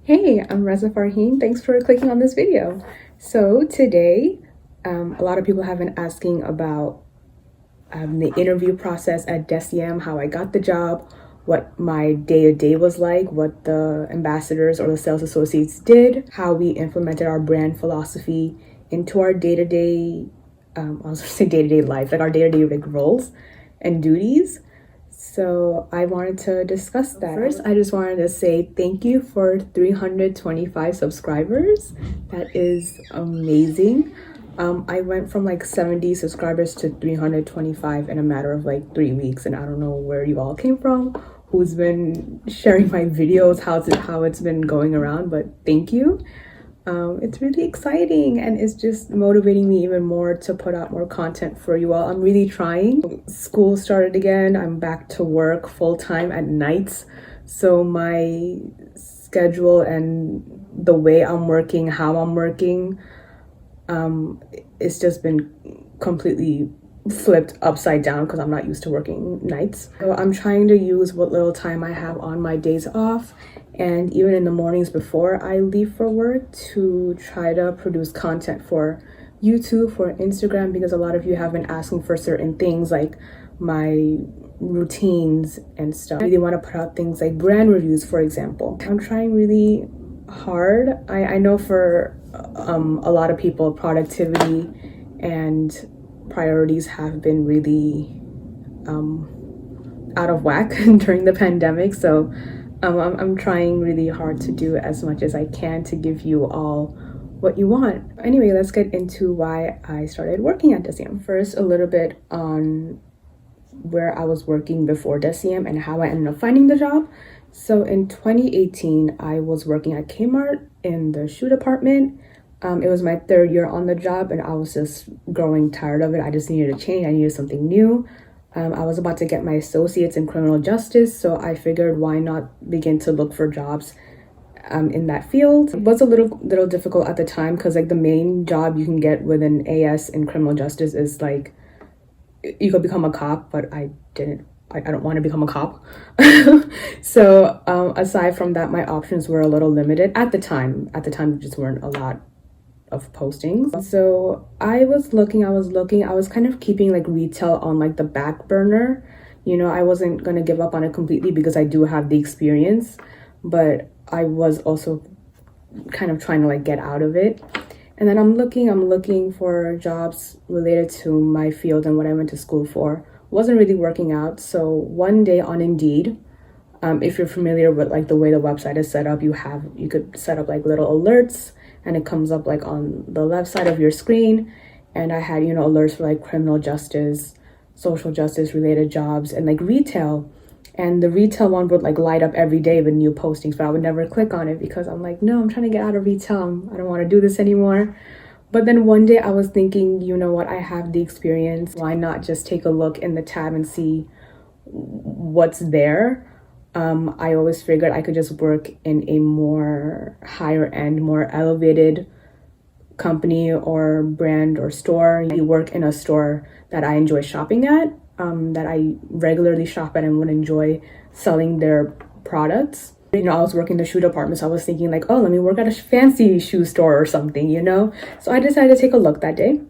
Hey, I'm Reza Farhin. Thanks for clicking on this video. So today, a lot of people have been asking about the interview process at DECIEM, how I got the job, what my day-to-day was like, what the ambassadors or the sales associates did, how we implemented our brand philosophy into our day-to-day, I was going to say day-to-day life, like our day-to-day roles and duties. So I wanted to discuss that. First, I just wanted to say thank you for 325 subscribers. That is amazing. I went from like 70 subscribers to 325 in a matter of like 3 weeks, and I don't know where you all came from, who's been sharing my videos, how it's been going around, but thank you. It's really exciting and it's just motivating me even more to put out more content for you all. I'm really trying. School started again. I'm back to work full-time at nights. So my schedule and the way I'm working, how I'm working, it's just been completely flipped upside down because I'm not used to working nights. So I'm trying to use what little time I have on my days off and even in the mornings before I leave for work to try to produce content for YouTube, for Instagram, because a lot of you have been asking for certain things like my routines and stuff. I really want to put out things like brand reviews, for example. I'm trying really hard. I know for a lot of people, productivity and priorities have been really out of whack during the pandemic. So I'm trying really hard to do as much as I can to give you all what you want. Anyway, let's get into why I started working at DECIEM. First, a little bit on where I was working before DECIEM and how I ended up finding the job. So in 2018, I was working at Kmart in the shoe department. It was my third year on the job and I was just growing tired of it. I just needed a change. I needed something new. I was about to get my associates in criminal justice, so I figured why not begin to look for jobs in that field. It was a little difficult at the time because like the main job you can get with an AS in criminal justice is like you could become a cop, but I don't want to become a cop. So aside from that, my options were a little limited at the time. At the time, there just weren't a lot of postings. So I was looking, I was kind of keeping like retail on like the back burner. You know, I wasn't going to give up on it completely because I do have the experience, but I was also kind of trying to like get out of it. And then I'm looking for jobs related to my field and what I went to school for. Wasn't really working out. So one day on Indeed, if you're familiar with like the way the website is set up, you could set up like little alerts and it comes up like on the left side of your screen. And I had, alerts for like criminal justice, social justice related jobs and like retail. And the retail one would like light up every day with new postings, but I would never click on it because I'm like, no, I'm trying to get out of retail. I don't want to do this anymore. But then one day I was thinking, you know what, I have the experience. Why not just take a look in the tab and see what's there? I always figured I could just work in a more higher end, more elevated company or brand or store. You work in a store that I enjoy shopping at, that I regularly shop at and would enjoy selling their products. I was working the shoe department, so I was thinking like, oh, let me work at a fancy shoe store or something, So I decided to take a look that day.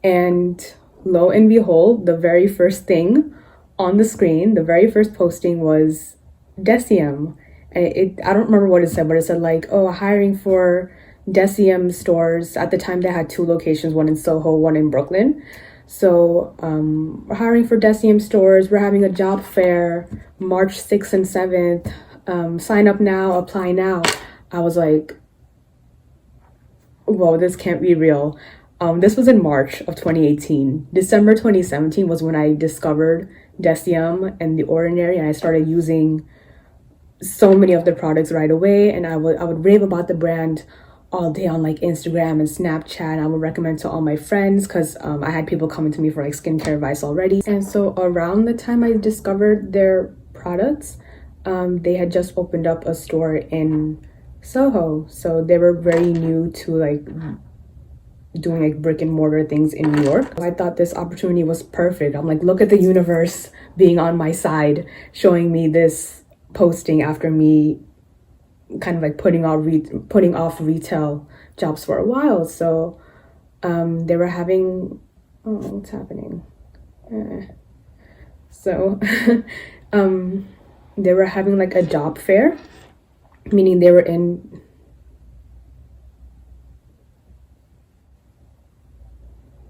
And lo and behold, the very first thing on the screen, the very first posting was DECIEM. And I don't remember what it said, but it said like, oh, hiring for DECIEM stores. At the time, they had 2 locations, one in Soho, one in Brooklyn. So we're hiring for DECIEM stores. We're having a job fair March 6th and 7th. Sign up now, apply now. I was like, whoa, this can't be real. This was in March of 2018. December 2017 was when I discovered DECIEM and The Ordinary, and I started using so many of the products right away. And I would rave about the brand all day on like Instagram and Snapchat. I would recommend to all my friends because I had people coming to me for like skincare advice already. And so around the time I discovered their products, they had just opened up a store in Soho. So they were very new to like doing like brick and mortar things in New York. I thought this opportunity was perfect. I'm like, look at the universe being on my side, showing me this posting after me kind of like putting off retail jobs for a while. So they were having, oh, what's happening? So they were having like a job fair, meaning they were in.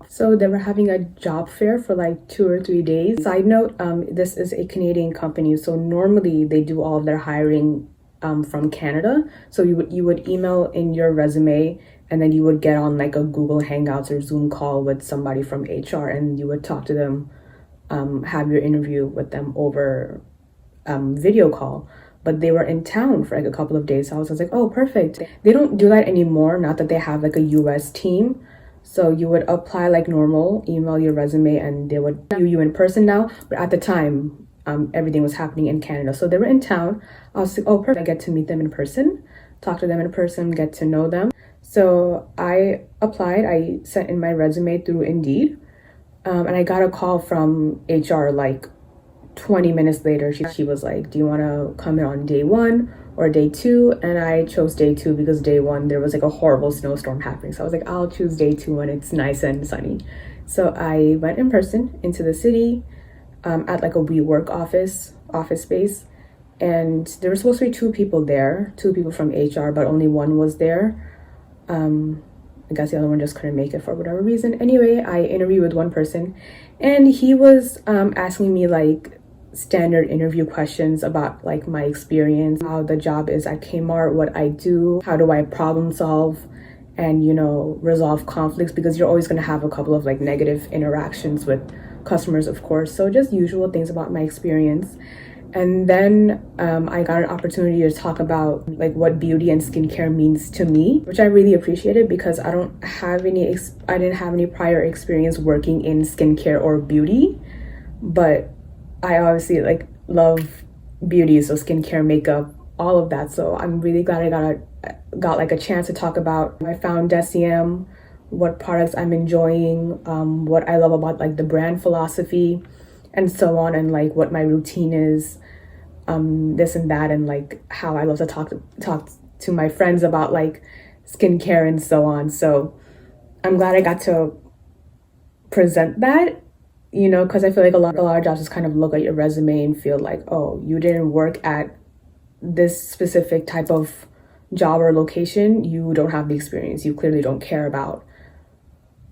So they were having a job fair for like 2 or 3 days. Side note, this is a Canadian company, so normally they do all of their hiring from Canada. So you would email in your resume, and then you would get on like a Google Hangouts or Zoom call with somebody from HR, and you would talk to them, have your interview with them over video call. But they were in town for like a couple of days, so I was like, oh, perfect. They don't do that anymore, not that they have like a US team. So you would apply like normal, email your resume, and they would view you in person now. But at the time, everything was happening in Canada. So they were in town. I was like, oh, perfect. I get to meet them in person, talk to them in person, get to know them. So I applied. I sent in my resume through Indeed. And I got a call from HR like 20 minutes later. She was like, do you want to come in on day 1 or day 2? And I chose day 2 because day 1 there was like a horrible snowstorm happening. So I was like, I'll choose day 2 when it's nice and sunny. So I went in person into the city, at like a WeWork office space. And there were supposed to be 2 people there, 2 people from HR, but only one was there. I guess the other one just couldn't make it for whatever reason. Anyway, I interviewed with one person, and he was asking me like standard interview questions about like my experience, how the job is at Kmart, what I do, how do I problem solve and, you know, resolve conflicts, because you're always going to have a couple of like negative interactions with customers, of course. So just usual things about my experience. And then I got an opportunity to talk about like what beauty and skincare means to me, which I really appreciated because I didn't have any prior experience working in skincare or beauty, but I obviously like love beauty, so skincare, makeup, all of that. So I'm really glad I got like a chance to talk about I found DECIEM, what products I'm enjoying, what I love about like the brand philosophy, and so on, and like what my routine is, this and that, and like how I love to talk to my friends about like skincare and so on. So I'm glad I got to present that, you know, because I feel like a lot of jobs just kind of look at your resume and feel like, oh, you didn't work at this specific type of job or location, you don't have the experience, you clearly don't care about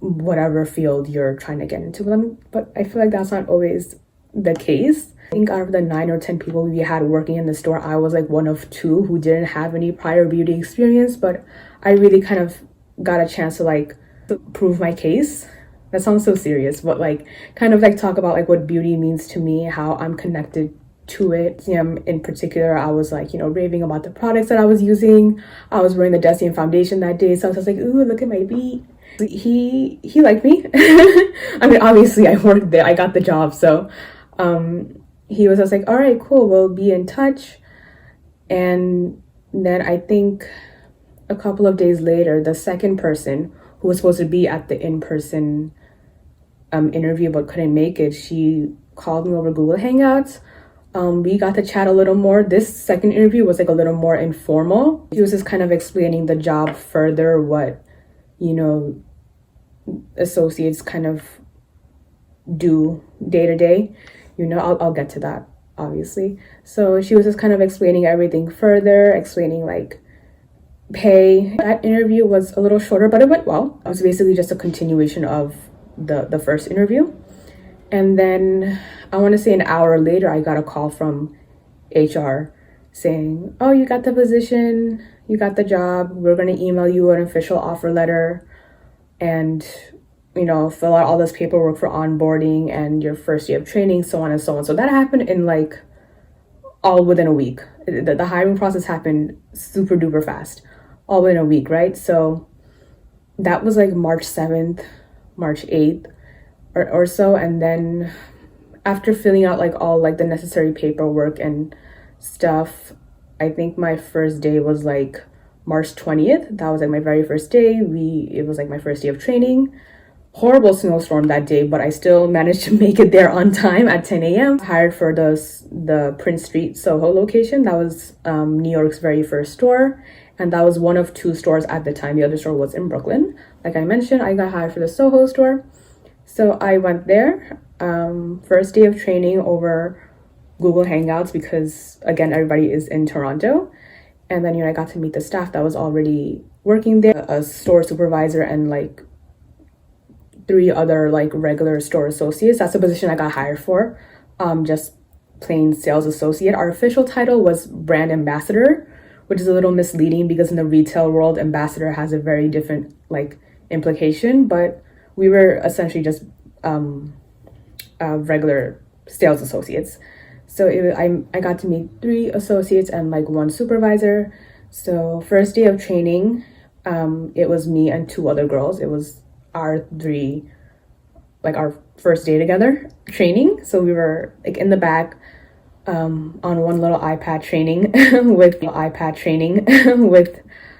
whatever field you're trying to get into them. But I feel like that's not always the case. I think out of the 9 or 10 people we had working in the store, I was like one of 2 who didn't have any prior beauty experience, but I really kind of got a chance to like prove my case. That sounds so serious, but like kind of like talk about like what beauty means to me, how I'm connected to it. In particular, I was like, you know, raving about the products that I was using. I was wearing the DECIEM foundation that day, so I was just like, ooh, look at my beat. He liked me. I mean, obviously I worked there, I got the job, so he was just like, all right, cool, we'll be in touch. And then I think a couple of days later, the second person who was supposed to be at the in-person interview but couldn't make it, she called me over Google Hangouts. We got to chat a little more. This second interview was like a little more informal. She was just kind of explaining the job further, what, you know, associates kind of do day to day. You know, I'll get to that, obviously. So she was just kind of explaining everything further, explaining like pay. That interview was a little shorter, but it went well. It was basically just a continuation of the first interview. And then I want to say an hour later, I got a call from HR saying, oh, you got the position, you got the job, we're going to email you an official offer letter and, you know, fill out all this paperwork for onboarding and your first day of training, so on and so on. So that happened in like all within a week. The hiring process happened super duper fast, all within a week, right? So that was like March 7th, March 8th or so. And then after filling out like all like the necessary paperwork and stuff, I think my first day was like March 20th. That was like my very first day. It was like my first day of training. horrible snowstorm that day, but I still managed to make it there on time at 10 a.m. Hired for the Prince Street Soho location. That was New York's very first store, and that was one of 2 stores at the time. The other store was in Brooklyn. Like I mentioned, I got hired for the Soho store, so I went there. First day of training over Google Hangouts because, again, everybody is in Toronto. And then, I got to meet the staff that was already working there, a store supervisor and like 3 other like regular store associates. That's the position I got hired for, just plain sales associate. Our official title was brand ambassador, which is a little misleading because in the retail world, ambassador has a very different like implication, but we were essentially just regular sales associates. So I got to meet 3 associates and like 1 supervisor. So first day of training, it was me and 2 other girls. It was our 3, like our first day together training. So we were like in the back on one little iPad training with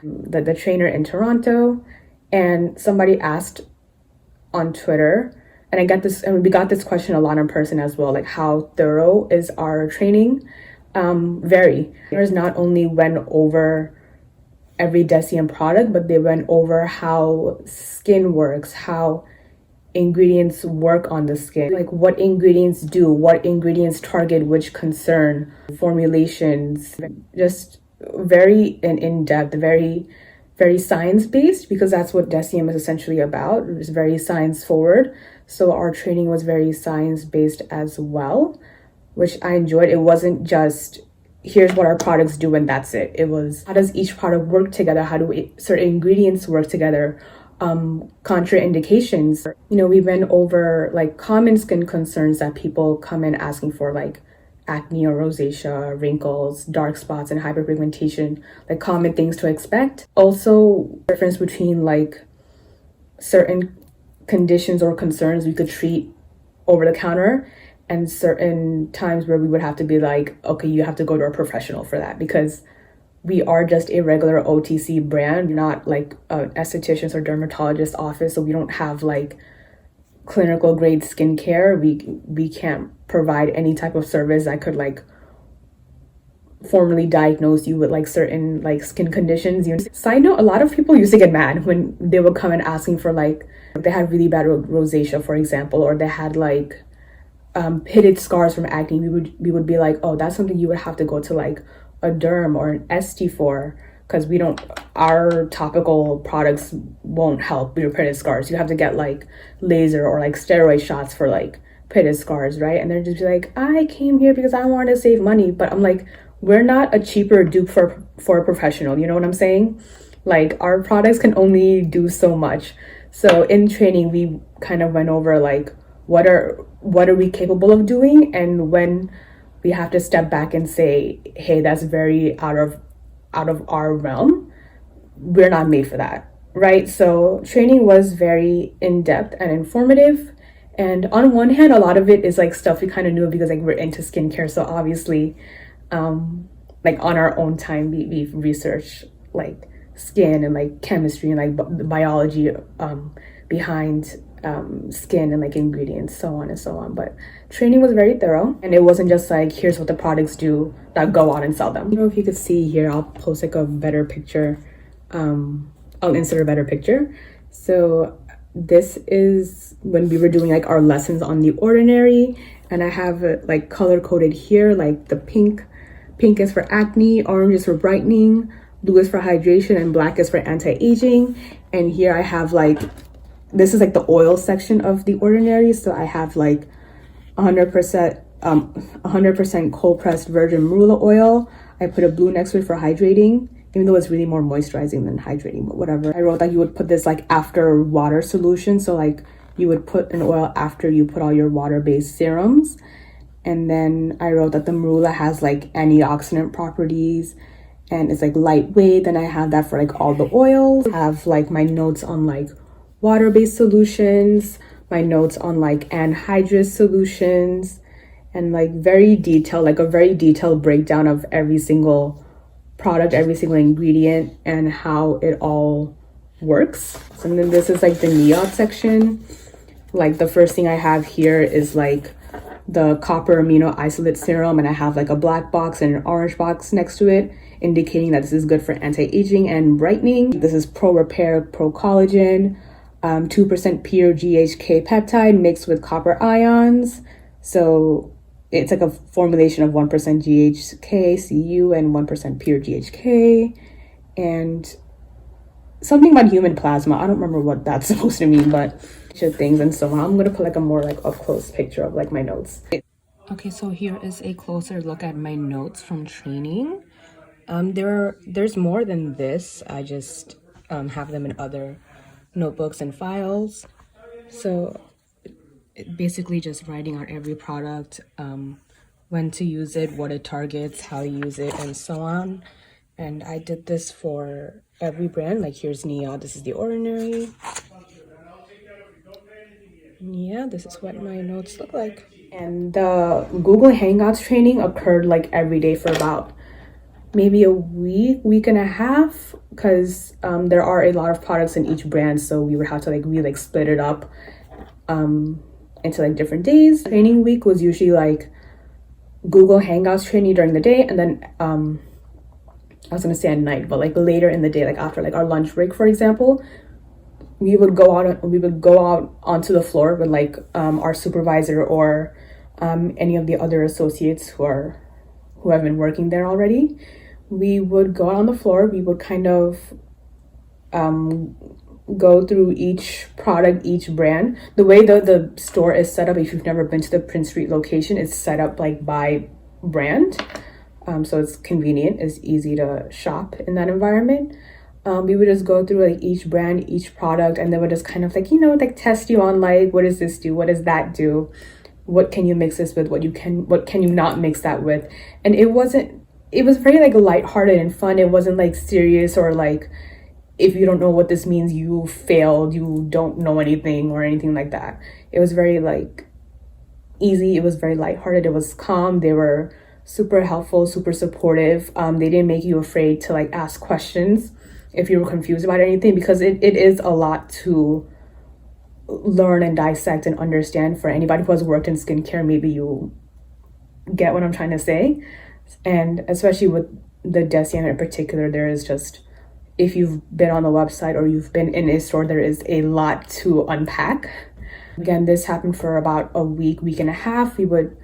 the trainer in Toronto. And somebody asked on Twitter, and we got this question a lot in person as well, like how thorough is our training? Very. Trainers not only went over every DECIEM product, but they went over how skin works, how ingredients work on the skin, like what ingredients do, what ingredients target which concern, formulations, just very in-depth, very science-based, because that's what DECIEM is essentially about. It's very science-forward. So our training was very science-based as well, which I enjoyed. It wasn't just, here's what our products do and that's it. It was, how does each product work together? How do certain ingredients work together? Contraindications. We went over like common skin concerns that people come in asking for, like acne or rosacea, wrinkles, dark spots, and hyperpigmentation, like common things to expect. Also, difference between like certain conditions or concerns we could treat over the counter and certain times where we would have to be like, okay, you have to go to a professional for that, because we are just a regular OTC brand, not like an esthetician's or dermatologist office. So we don't have like clinical grade skincare. We can't provide any type of service that could like formally diagnose you with like certain like skin conditions. Side note, a lot of people used to get mad when they would come and asking for like, they had really bad rosacea, for example, or they had like pitted scars from acne. We would be like, oh, that's something you would have to go to like a derm or an ST for, because our topical products won't help with your pitted scars. You have to get like laser or like steroid shots for like pitted scars, right? And they're just like, I came here because I wanted to save money. But I'm like, we're not a cheaper dupe for a professional. You know what I'm saying? Like, our products can only do so much. So in training, we kind of went over like, what are we capable of doing, and when we have to step back and say, hey, that's very out of our realm. We're not made for that, right? So training was very in-depth and informative. And on one hand, a lot of it is like stuff we kind of knew because like we're into skincare. So obviously, like on our own time, we've researched like skin and like chemistry and like the biology behind skin and like ingredients, so on and so on. But training was very thorough, and it wasn't just like, here's what the products do, that go out and sell them. If you could see here, I'll post like a better picture. I'll insert a better picture. So this is when we were doing like our lessons on The Ordinary, and I have it like color coded here, like the pink is for acne, orange is for brightening, blue is for hydration, and black is for anti-aging. And here I have like, this is like the oil section of The Ordinary. So I have like 100% cold pressed virgin marula oil. I put a blue next to it for hydrating, even though it's really more moisturizing than hydrating, but whatever. I wrote that you would put this like after water solution. So like you would put an oil after you put all your water-based serums. And then I wrote that the marula has like antioxidant properties and it's like lightweight. Then I have that for like all the oils. I have like my notes on like water-based solutions, my notes on like anhydrous solutions, and like very detailed, like a very detailed breakdown of every single product, every single ingredient, and how it all works. So then this is like the NIOD section. Like the first thing I have here is like the copper amino isolate serum, and I have like a black box and an orange box next to it, indicating that this is good for anti-aging and brightening. This is pro repair, pro collagen, 2% pure GHK peptide mixed with copper ions. So it's like a formulation of 1% GHK, CU, and 1% pure GHK. And something about human plasma. I don't remember what that's supposed to mean, but things and so on. I'm gonna put like a more like up close picture of like my notes. Okay, so here is a closer look at my notes from training. There's more than this. I just have them in other notebooks and files. So basically just writing out every product, when to use it, what it targets, how to use it, and so on. And I did this for every brand. Like here's Nia, this is The Ordinary. Yeah, this is what my notes look like. And the Google Hangouts training occurred like every day for about maybe a week and a half, because there are a lot of products in each brand, so we would have to like really like split it up into like different days. Training week was usually like Google Hangouts training during the day, and then I was gonna say at night, but like later in the day, like after like our lunch break, for example, we would go out onto the floor with like our supervisor or any of the other associates who have been working there already. We would go out on the floor. We would kind of go through each product, each brand. The way the store is set up, if you've never been to the Prince Street location, it's set up like by brand. So it's convenient, it's easy to shop in that environment. We would just go through like each brand, each product, and they would just kind of like, like test you on like, what does this do? What does that do? What can you mix this with? What can you not mix that with? And it was very like lighthearted and fun. It wasn't like serious or like, if you don't know what this means, you failed, you don't know anything or anything like that. It was very like easy. It was very lighthearted. It was calm. They were super helpful, super supportive. They didn't make you afraid to like ask questions if you were confused about anything, because it is a lot to learn and dissect and understand. For anybody who has worked in skincare, maybe you get what I'm trying to say. And especially with the DECIEM in particular, there is just, if you've been on the website or you've been in a store, there is a lot to unpack. Again, this happened for about a week and a half. We would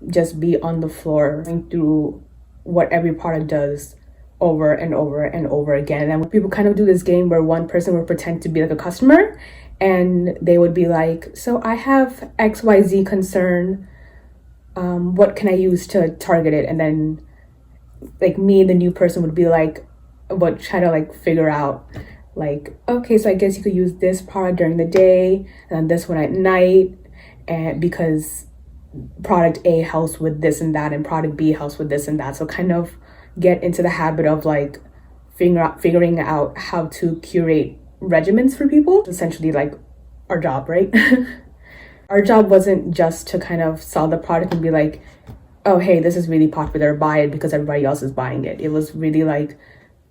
just be on the floor going through what every product does over and over and over again. And people kind of do this game where one person would pretend to be like a customer, and they would be like, so I have XYZ concern, what can I use to target it? And then like me, the new person, would be like, would try to like figure out like, okay, so I guess you could use this product during the day and this one at night, and because product A helps with this and that, and product B helps with this and that. So kind of get into the habit of like figuring out how to curate regimens for people. Essentially like our job, right? Our job wasn't just to kind of sell the product and be like, oh, hey, this is really popular, buy it because everybody else is buying it. It was really like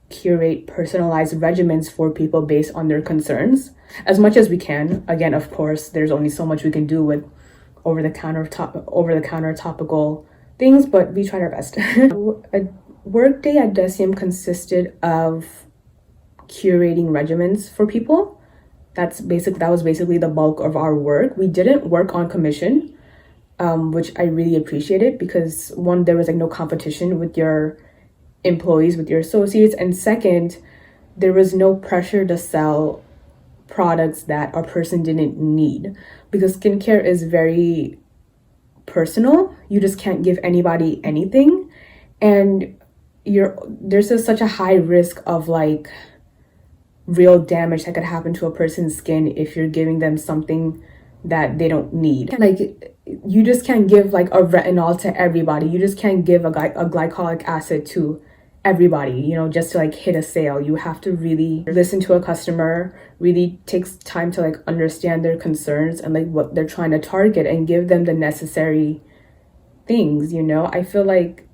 curate personalized regimens for people based on their concerns as much as we can. Again, of course, there's only so much we can do with over-the-counter topical things, but we tried our best. A workday at DECIEM consisted of curating regimens for people. That was basically the bulk of our work. We didn't work on commission, which I really appreciated, because one, there was like no competition with your employees, with your associates, and second, there was no pressure to sell products that a person didn't need, because skincare is very personal. You just can't give anybody anything, and there's just such a high risk of like real damage that could happen to a person's skin if you're giving them something that they don't need. Like, you just can't give like a retinol to everybody. You just can't give a glycolic acid to everybody, just to like hit a sale. You have to really listen to a customer, really takes time to like understand their concerns and like what they're trying to target, and give them the necessary things. I feel like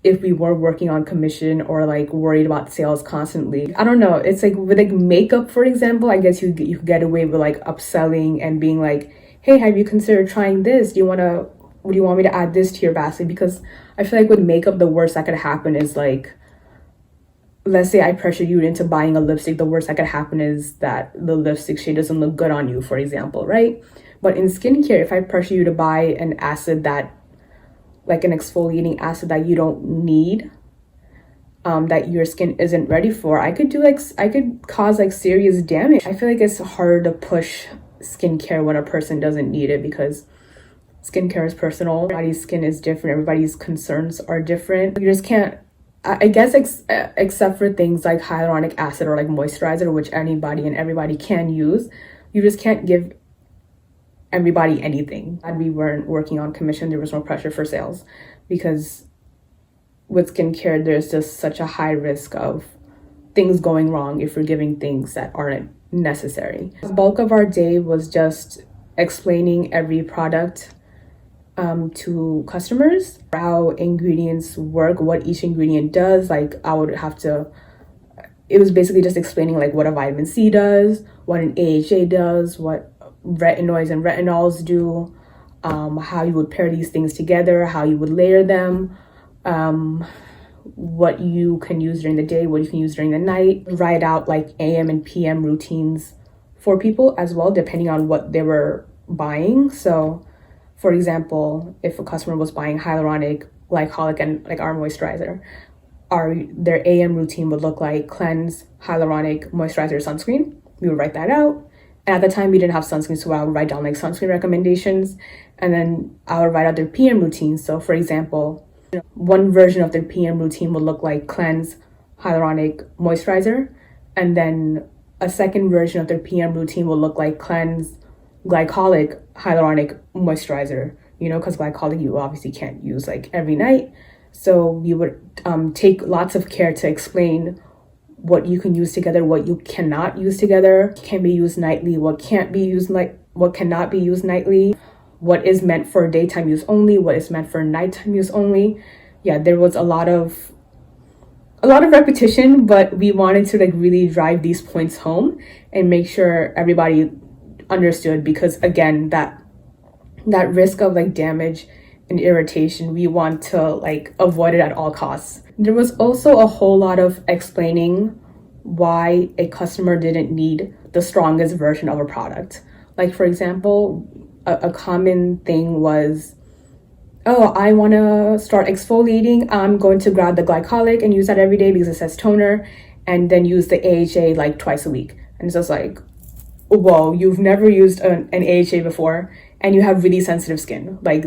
if we were working on commission or like worried about sales constantly. I don't know. It's like with like makeup, for example, I guess you could get away with like upselling and being like, hey, have you considered trying this? Do you want me to add this to your basket? Because I feel like with makeup, the worst that could happen is like, let's say I pressure you into buying a lipstick, the worst that could happen is that the lipstick shade doesn't look good on you, for example, right? But in skincare, if I pressure you to buy an acid that, like an exfoliating acid that you don't need, that your skin isn't ready for, I could cause like serious damage. I feel like it's hard to push skincare when a person doesn't need it because skincare is personal. Everybody's skin is different. Everybody's concerns are different. You just can't, I guess, except for things like hyaluronic acid or like moisturizer, which anybody and everybody can use, you just can't give everybody anything. And we weren't working on commission, there was no pressure for sales because with skincare, there's just such a high risk of things going wrong if we're giving things that aren't necessary. The bulk of our day was just explaining every product to customers, how ingredients work, what each ingredient does. Like it was basically just explaining like what a vitamin C does, what an AHA does, what retinoids and retinols do, how you would pair these things together, how you would layer them, what you can use during the day, what you can use during the night. Write out like AM and PM routines for people as well, depending on what they were buying. So for example, if a customer was buying hyaluronic, glycolic, and like our moisturizer, their AM routine would look like cleanse, hyaluronic, moisturizer, sunscreen. We would write that out. And at the time we didn't have sunscreen, so I would write down like sunscreen recommendations, and then I would write out their PM routine. So for example, one version of their PM routine would look like cleanse, hyaluronic, moisturizer, and then a second version of their PM routine will look like cleanse, glycolic, hyaluronic, moisturizer, because glycolic you obviously can't use like every night. So we would take lots of care to explain what you can use together, what you cannot use together, can be used nightly, what cannot be used nightly, what is meant for daytime use only, what is meant for nighttime use only. Yeah, there was a lot of repetition, but we wanted to like really drive these points home and make sure everybody understood, because again, that risk of like damage and irritation, we want to like avoid it at all costs. There was also a whole lot of explaining why a customer didn't need the strongest version of a product. Like for example, a common thing was, oh, I want to start exfoliating, I'm going to grab the glycolic and use that every day because it says toner, and then use the AHA like twice a week. And it's just like, whoa, you've never used an AHA before and you have really sensitive skin. Like,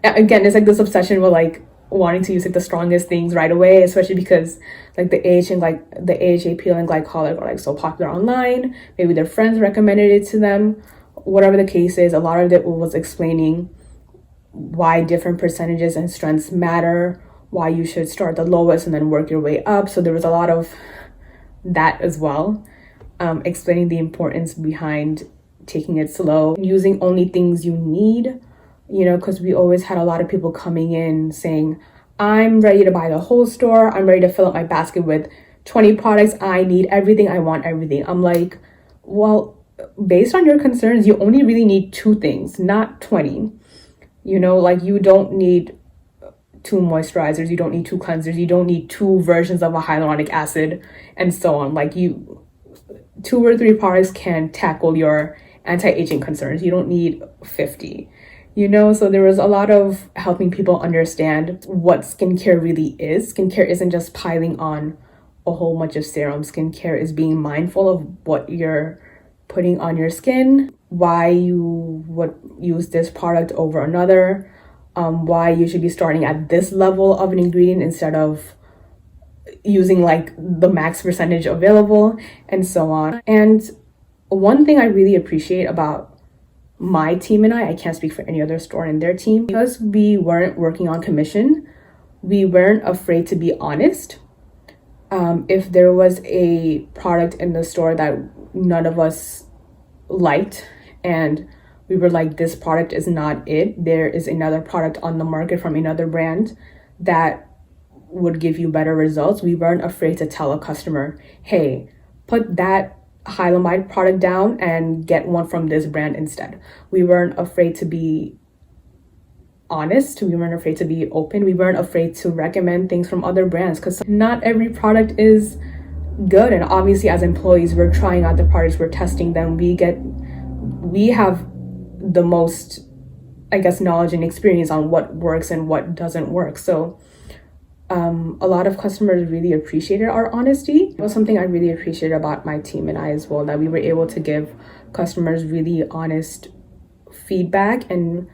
again, it's like this obsession with like wanting to use like the strongest things right away, especially because like the AHA peel and glycolic are like so popular online. Maybe their friends recommended it to them. Whatever the case is, a lot of it was explaining why different percentages and strengths matter, why you should start the lowest and then work your way up. So there was a lot of that as well, explaining the importance behind taking it slow, using only things you need, because we always had a lot of people coming in saying, I'm ready to buy the whole store, I'm ready to fill up my basket with 20 products, I need everything, I want everything. I'm like, well, based on your concerns, you only really need 2 things, not 20. Like you don't need 2 moisturizers, you don't need 2 cleansers, you don't need 2 versions of a hyaluronic acid, and so on. Like 2 or 3 products can tackle your anti-aging concerns. You don't need 50. So there was a lot of helping people understand what skincare really is. Skincare isn't just piling on a whole bunch of serum. Skincare is being mindful of what you're putting on your skin, why you would use this product over another, why you should be starting at this level of an ingredient instead of using like the max percentage available, and so on. And one thing I really appreciate about my team and I can't speak for any other store and their team, because we weren't working on commission, we weren't afraid to be honest. If there was a product in the store that none of us liked and we were like, this product is not it. There is another product on the market from another brand that would give you better results. We weren't afraid to tell a customer, hey, put that hyaluronide product down and get one from this brand instead. We weren't afraid to be honest. We weren't afraid to be open. We weren't afraid to recommend things from other brands, because not every product is good. And obviously as employees, we're trying out the products, we're testing them. We have the most, I guess, knowledge and experience on what works and what doesn't work. So a lot of customers really appreciated our honesty. It was something I really appreciated about my team and I as well, that we were able to give customers really honest feedback and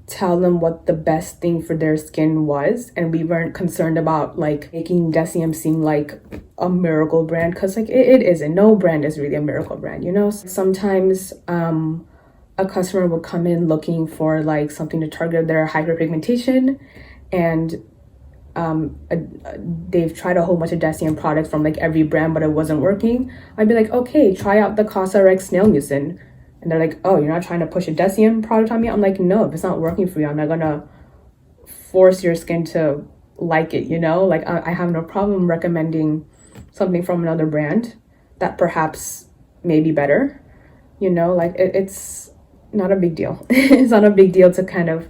tell them what the best thing for their skin was. And we weren't concerned about like making DECIEM seem like a miracle brand, because like it isn't. No brand is really a miracle brand, you know? Sometimes a customer would come in looking for like something to target their hyperpigmentation, and they've tried a whole bunch of DECIEM products from like every brand, but it wasn't working. I'd be like, okay, try out the CosRX Snail Mucin. And they're like, oh, you're not trying to push a DECIEM product on me? I'm like, no, if it's not working for you, I'm not gonna force your skin to like it, you know? Like I have no problem recommending something from another brand that perhaps may be better, you know? Like it's not a big deal. It's not a big deal to kind of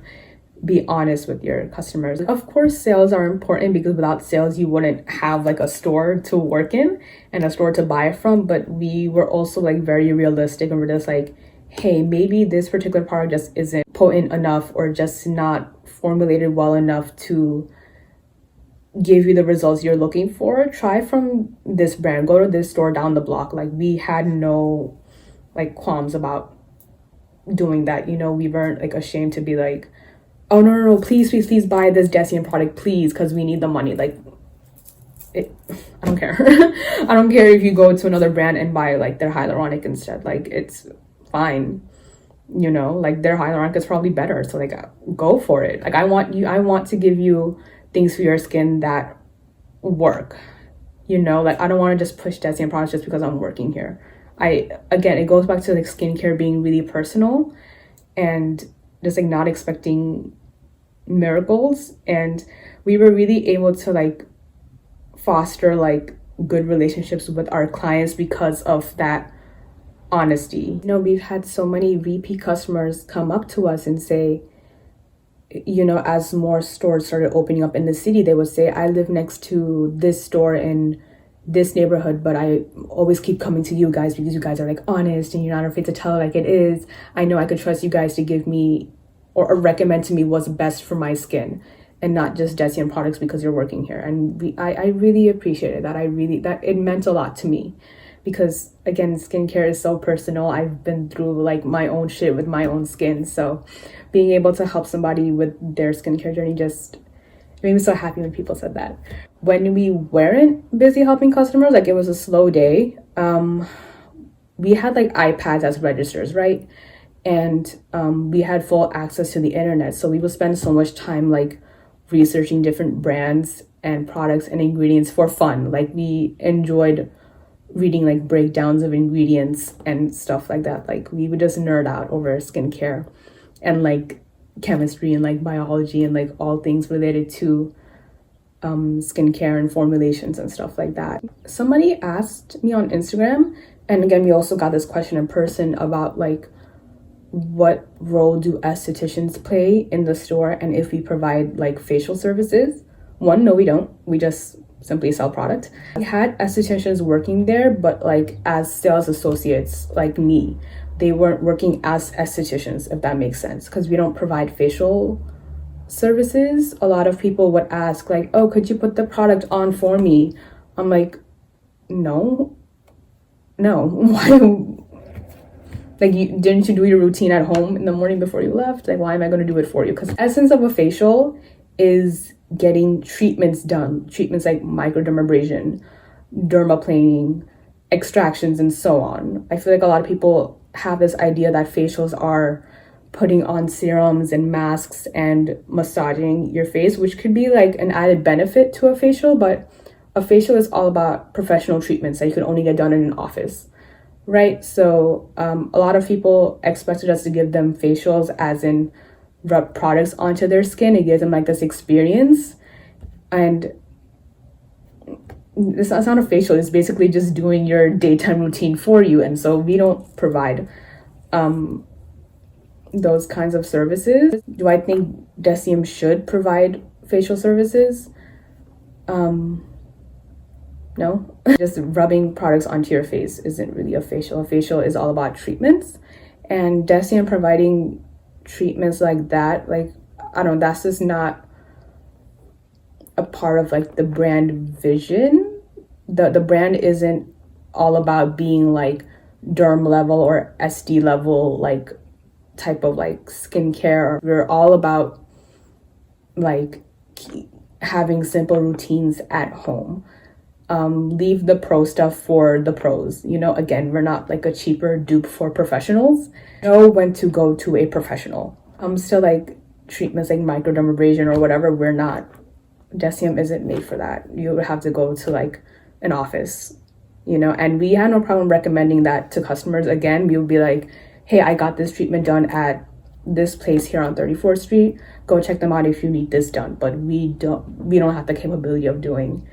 be honest with your customers. Of course, sales are important, because without sales, you wouldn't have like a store to work in and a store to buy from. But we were also like very realistic, and we're just like, hey, maybe this particular product just isn't potent enough or just not formulated well enough to give you the results you're looking for. Try from this brand, go to this store down the block. Like we had no like qualms about doing that, you know? We weren't like ashamed to be like, oh no, please buy this DECIEM product, please, because we need the money. Like I don't care. I don't care if you go to another brand and buy like their hyaluronic instead. Like it's fine, you know? Like their hyaluronic is probably better, so like go for it. Like I want to give you things for your skin that work, you know? Like I don't want to just push DECIEM products just because I'm working here. Again, it goes back to like skincare being really personal and just like not expecting miracles. And we were really able to like foster like good relationships with our clients because of that honesty. You know, we've had so many repeat customers come up to us and say, you know, as more stores started opening up in the city, they would say, I live next to this store in this neighborhood, but I always keep coming to you guys because you guys are like honest and you're not afraid to tell it like it is. I know I could trust you guys to give me or recommend to me what's best for my skin, and not just DECIEM products because you're working here. And I really appreciated that. That it meant a lot to me, because again, skincare is so personal. I've been through like my own shit with my own skin, so being able to help somebody with their skincare journey just made me so happy when people said that. When we weren't busy helping customers, like it was a slow day, we had like iPads as registers, right? And we had full access to the internet, so we would spend so much time like researching different brands and products and ingredients for fun. Like we enjoyed reading like breakdowns of ingredients and stuff like that. Like we would just nerd out over skincare and like chemistry and like biology and like all things related to skincare and formulations and stuff like that. Somebody asked me on Instagram, and again, we also got this question in person about like, what role do estheticians play in the store, and if we provide like facial services? One, no, we don't. We just simply sell product. We had estheticians working there, but like as sales associates like me. They weren't working as estheticians, if that makes sense, because we don't provide facial services. A lot of people would ask like, oh, could you put the product on for me? I'm like, no. Why? Like, didn't you do your routine at home in the morning before you left? Like, why am I going to do it for you? Because the essence of a facial is getting treatments done. Treatments like microdermabrasion, dermaplaning, extractions, and so on. I feel like a lot of people have this idea that facials are putting on serums and masks and massaging your face, which could be like an added benefit to a facial, but a facial is all about professional treatments that you can only get done in an office. right? So a lot of people expected us to give them facials as in rub products onto their skin. It gives them like this experience, and it's not a facial. It's basically just doing your daytime routine for you. And so we don't provide those kinds of services. Do I think DECIEM should provide facial services? No. Just rubbing products onto your face isn't really a facial. A facial is all about treatments, and DECIEM providing treatments like that, like, I don't know, that's just not a part of like the brand vision. The brand isn't all about being like derm level or SD level like type of like skincare. We're all about like having simple routines at home. Leave the pro stuff for the pros. You know, again, we're not like a cheaper dupe for professionals. Know when to go to a professional. Still like treatments like microdermabrasion or whatever, we're not. DECIEM isn't made for that. You would have to go to like an office, you know, and we had no problem recommending that to customers. Again, we would be like, hey, I got this treatment done at this place here on 34th Street. Go check them out if you need this done. But we don't have the capability of doing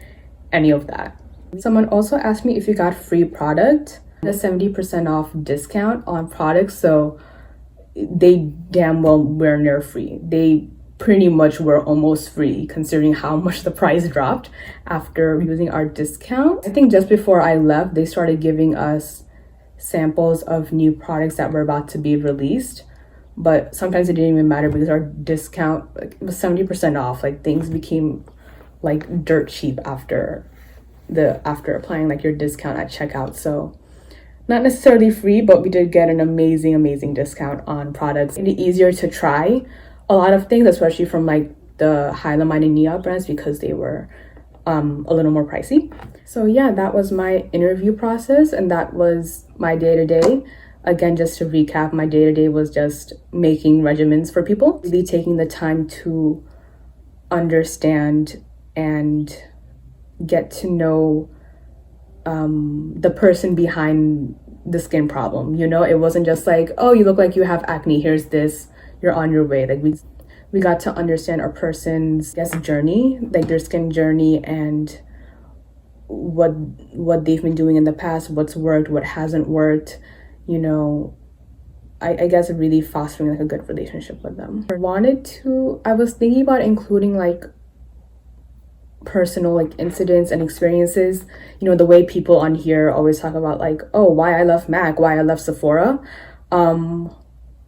any of that. Someone also asked me if you got free product, a 70% off discount on products. So they damn well were near free. They pretty much were almost free considering how much the price dropped after using our discount. I think just before I left, they started giving us samples of new products that were about to be released. But sometimes it didn't even matter because our discount, like, was 70% off. Like, things became like dirt cheap after applying like your discount at checkout. So not necessarily free, but we did get an amazing discount on products. It's easier to try a lot of things, especially from like the Hylamine and Nia brands, because they were a little more pricey. So yeah, that was my interview process, and that was my day-to-day. Again, just to recap, my day-to-day was just making regimens for people, really taking the time to understand and get to know the person behind the skin problem. You know, it wasn't just like, oh, you look like you have acne, here's this, you're on your way. Like we got to understand our person's journey, like their skin journey, and what they've been doing in the past, what's worked, what hasn't worked, you know. I guess really fostering like a good relationship with them. I was thinking about including like personal like incidents and experiences, you know, the way people on here always talk about like, oh, why I left MAC, why I left Sephora,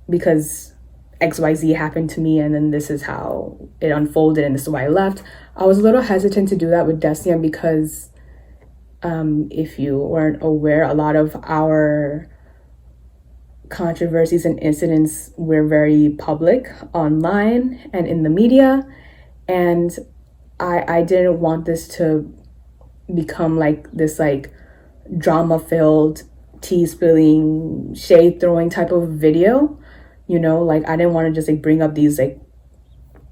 because XYZ happened to me and then this is how it unfolded and this is why I left. I was a little hesitant to do that with DECIEM because if you weren't aware, a lot of our controversies and incidents were very public online and in the media, and I didn't want this to become like this like drama-filled, tea spilling, shade throwing type of video, you know. Like I didn't want to just like bring up these like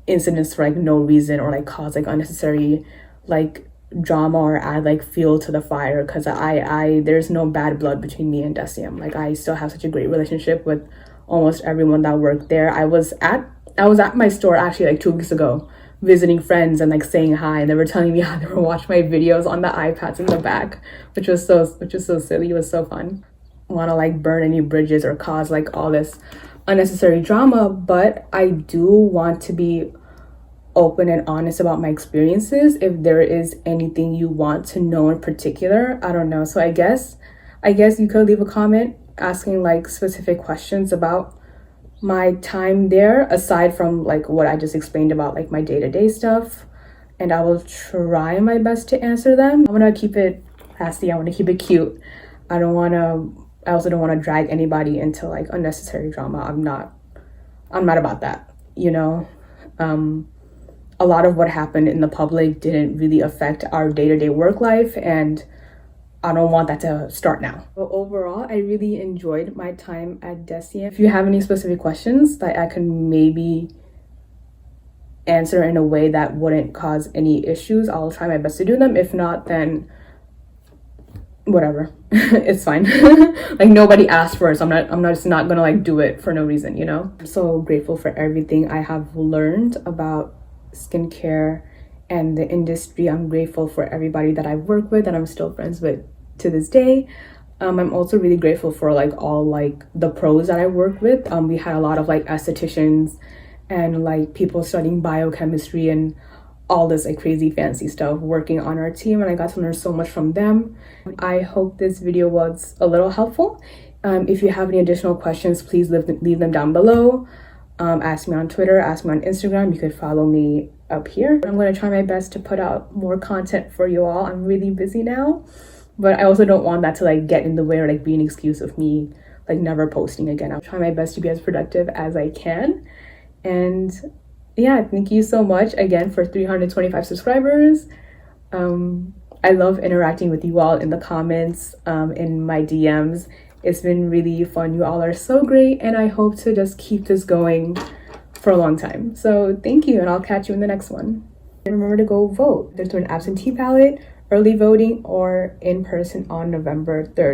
incidents for like no reason or like cause like unnecessary like drama or add like fuel to the fire, because I there's no bad blood between me and DECIEM. Like I still have such a great relationship with almost everyone that worked there. I was at my store actually like 2 weeks ago visiting friends and like saying hi, and they were telling me how they were watching my videos on the iPads in the back, which was so silly. It was so fun. Want to like burn any bridges or cause like all this unnecessary drama, but I do want to be open and honest about my experiences. If there is anything you want to know in particular, I don't know. So I guess you could leave a comment asking like specific questions about my time there, aside from like what I just explained about like my day-to-day stuff, and I will try my best to answer them. I want to keep it classy, I want to keep it cute. I also don't want to drag anybody into like unnecessary drama. I'm not about that, you know. A lot of what happened in the public didn't really affect our day-to-day work life, and I don't want that to start now. But overall, I really enjoyed my time at DECIEM. If you have any specific questions that I can maybe answer in a way that wouldn't cause any issues, I'll try my best to do them. If not, then whatever. It's fine. Like nobody asked for it, so I'm just not gonna like do it for no reason, you know. I'm so grateful for everything I have learned about skincare and the industry. I'm grateful for everybody that I work with and I'm still friends with to this day. I'm also really grateful for like all like the pros that I work with. We had a lot of like estheticians and like people studying biochemistry and all this like crazy fancy stuff working on our team, and I got to learn so much from them. I hope this video was a little helpful. If you have any additional questions, please leave them down below. Ask me on Twitter, ask me on Instagram. You could follow me up here. I'm going to try my best to put out more content for you all. I'm really busy now, but I also don't want that to like get in the way or like be an excuse of me like never posting again. I'll try my best to be as productive as I can. And yeah, thank you so much again for 325 subscribers. I love interacting with you all in the comments, in my DMs. It's been really fun. You all are so great, and I hope to just keep this going for a long time. So thank you, and I'll catch you in the next one. And remember to go vote. There's an absentee ballot, early voting, or in person on November 3rd.